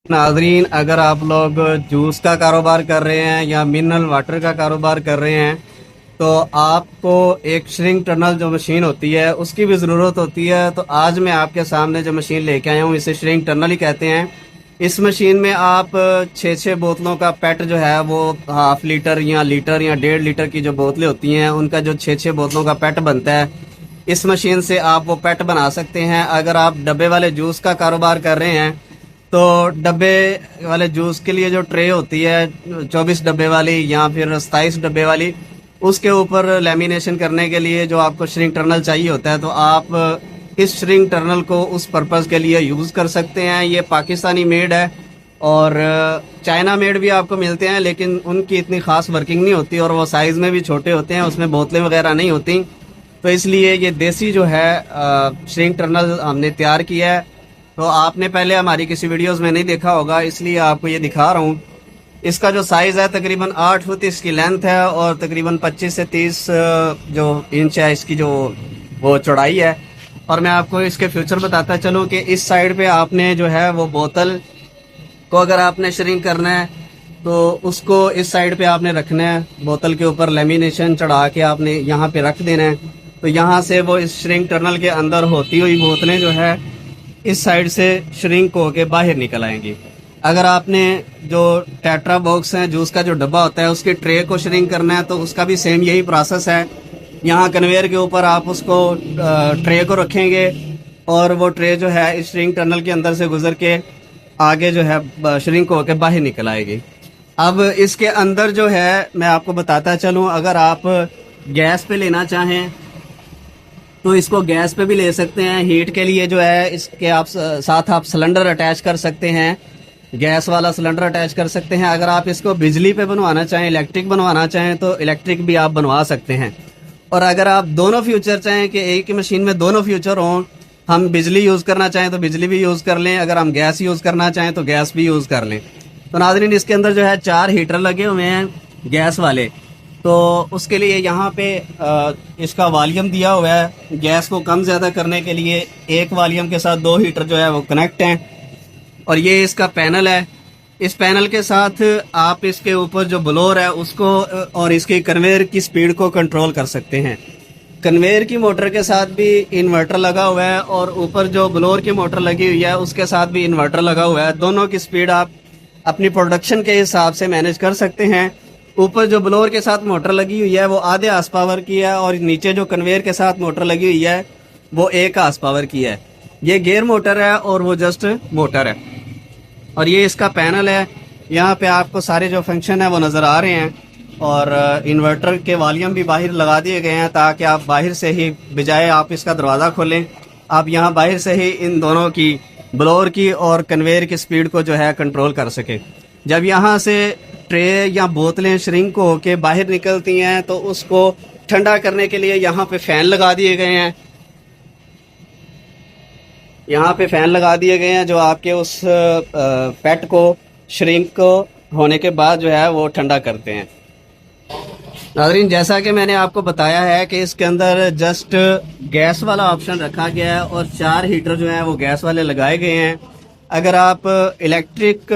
नाजरीन, अगर आप लोग जूस का कारोबार कर रहे हैं या मिनरल वाटर का कारोबार कर रहे हैं तो आपको एक श्रिंक टनल जो मशीन होती है उसकी भी ज़रूरत होती है। तो आज मैं आपके सामने जो मशीन लेके आया हूँ इसे श्रिंक टनल ही कहते हैं। इस मशीन में आप 6-6 बोतलों का पेट जो है वो हाफ लीटर या 1.5 लीटर की जो बोतलें होती हैं उनका जो 6-6 बोतलों का पेट बनता है, इस मशीन से आप वो पेट बना सकते हैं। अगर आप डब्बे वाले जूस का कारोबार कर रहे हैं तो डब्बे वाले जूस के लिए जो ट्रे होती है 24 डब्बे वाली या फिर 27 डब्बे वाली, उसके ऊपर लेमिनेशन करने के लिए जो आपको श्रिंक टर्नल चाहिए होता है तो आप इस श्रिंक टर्नल को उस पर्पज़ के लिए यूज़ कर सकते हैं। ये पाकिस्तानी मेड है और चाइना मेड भी आपको मिलते हैं, लेकिन उनकी इतनी ख़ास वर्किंग नहीं होती और वो साइज़ में भी छोटे होते हैं, उसमें बोतलें वगैरह नहीं होती। तो इसलिए ये देसी जो है श्रिंक टर्नल हमने तैयार किया है। तो आपने पहले हमारी किसी वीडियोस में नहीं देखा होगा, इसलिए आपको ये दिखा रहा हूँ। इसका जो साइज़ है तकरीबन 8 फुट इसकी लेंथ है और तकरीबन 25 से 30 जो इंच है इसकी जो वो चौड़ाई है। और मैं आपको इसके फ्यूचर बताता चलूँ कि इस साइड पे आपने जो है वो बोतल को अगर आपने श्रिंक करना है तो उसको इस साइड पे आपने रखना है। बोतल के ऊपर लेमिनेशन चढ़ा के आपने यहाँ पे रख देना है। तो यहाँ से वो इस श्रिंक टनल के अंदर होती हुई बोतलें जो है इस साइड से श्रिंक होके बाहर निकल आएंगी। अगर आपने जो टेट्रा बॉक्स है जूस का जो डब्बा होता है उसके ट्रे को श्रिंक करना है तो उसका भी सेम यही प्रोसेस है। यहाँ कन्वेयर के ऊपर आप उसको ट्रे को रखेंगे और वो ट्रे जो है इस श्रिंक टनल के अंदर से गुजर के आगे जो है श्रिंक होके बाहर निकल आएगी। अब इसके अंदर जो है मैं आपको बताता चलूँ, अगर आप गैस पे लेना चाहें तो इसको गैस पे भी ले सकते हैं। हीट के लिए जो है इसके आप साथ आप सिलेंडर अटैच कर सकते हैं, गैस वाला सिलेंडर अटैच कर सकते हैं। अगर आप इसको बिजली पे बनवाना चाहें, इलेक्ट्रिक बनवाना चाहें तो इलेक्ट्रिक भी आप बनवा सकते हैं। और अगर आप दोनों फ्यूचर चाहें कि एक ही मशीन में दोनों फ्यूचर हों, हम बिजली यूज़ करना चाहें तो बिजली भी यूज़ कर लें, अगर हम गैस यूज़ करना चाहें तो गैस भी यूज़ कर लें। तो नाज़रीन, इसके अंदर जो है 4 हीटर लगे हुए हैं गैस वाले। तो उसके लिए यहाँ पे इसका वॉल्यूम दिया हुआ है। गैस को कम ज़्यादा करने के लिए एक वॉल्यूम के साथ 2 हीटर जो है वो कनेक्ट हैं। और ये इसका पैनल है। इस पैनल के साथ आप इसके ऊपर जो ब्लोअर है उसको और इसके कन्वेयर की स्पीड को कंट्रोल कर सकते हैं। कन्वेयर की मोटर के साथ भी इन्वर्टर लगा हुआ है और ऊपर जो ब्लोअर की मोटर लगी हुई है उसके साथ भी इन्वर्टर लगा हुआ है। दोनों की स्पीड आप अपनी प्रोडक्शन के हिसाब से मैनेज कर सकते हैं। ऊपर जो ब्लोअर के साथ मोटर लगी हुई है वो आधे हार्स पावर की है और नीचे जो कन्वेयर के साथ मोटर लगी हुई है वो 1 हार्स पावर की है। ये गियर मोटर है और वो जस्ट मोटर है। और ये इसका पैनल है। यहाँ पे आपको सारे जो फंक्शन है वो नज़र आ रहे हैं और इन्वर्टर के वॉल्यूम भी बाहर लगा दिए गए हैं ताकि आप बाहर से ही, बजाय आप इसका दरवाज़ा खोलें, आप यहाँ बाहर से ही इन दोनों की, ब्लोअर की और कन्वेयर की स्पीड को जो है कंट्रोल कर सकें। जब यहाँ से ट्रे या बोतलें श्रिंक होके बाहर निकलती हैं तो उसको ठंडा करने के लिए यहाँ पे फ़ैन लगा दिए गए हैं। यहाँ पे फ़ैन लगा दिए गए हैं जो आपके उस पेट को श्रिंक होने के बाद जो है वो ठंडा करते हैं। नाज़रीन, जैसा कि मैंने आपको बताया है कि इसके अंदर जस्ट गैस वाला ऑप्शन रखा गया है और 4 हीटर जो हैं वो गैस वाले लगाए गए हैं। अगर आप इलेक्ट्रिक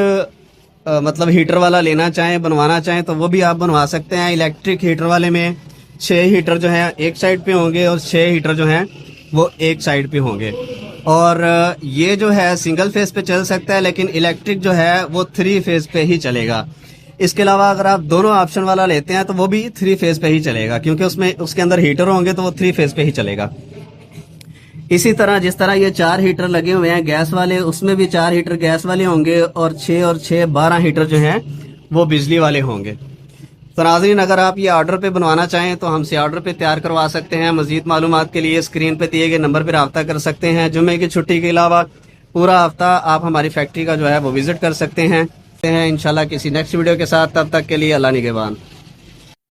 मतलब हीटर वाला लेना चाहें, बनवाना चाहें तो वो भी आप बनवा सकते हैं। इलेक्ट्रिक हीटर वाले में 6 हीटर जो हैं एक साइड पे होंगे और 6 हीटर जो हैं वो एक साइड पे होंगे। और ये जो है सिंगल फेस पे चल सकता है, लेकिन इलेक्ट्रिक जो है वो 3 फेस पे ही चलेगा। इसके अलावा अगर आप दोनों ऑप्शन वाला लेते हैं तो वो भी 3 फेस पे ही चलेगा, क्योंकि उसमें उसके अंदर हीटर होंगे तो वो 3 फेस पे ही चलेगा। इसी तरह जिस तरह ये 4 हीटर लगे हुए हैं गैस वाले, उसमें भी 4 हीटर गैस वाले होंगे और 6 12 हीटर जो हैं वो बिजली वाले होंगे। तो नाज़रीन, अगर आप ये ऑर्डर पे बनवाना चाहें तो हमसे ऑर्डर पे तैयार करवा सकते हैं। मज़ीद मालूमात के लिए स्क्रीन पे दिए गए नंबर पर रब्ता कर सकते हैं। जुम्मे की छुट्टी के अलावा पूरा हफ्ता आप हमारी फैक्ट्री का जो है वो विज़िट कर सकते हैं। इंशाल्लाह किसी नेक्स्ट वीडियो के साथ, तब तक के लिए अल्लाह निगहबान।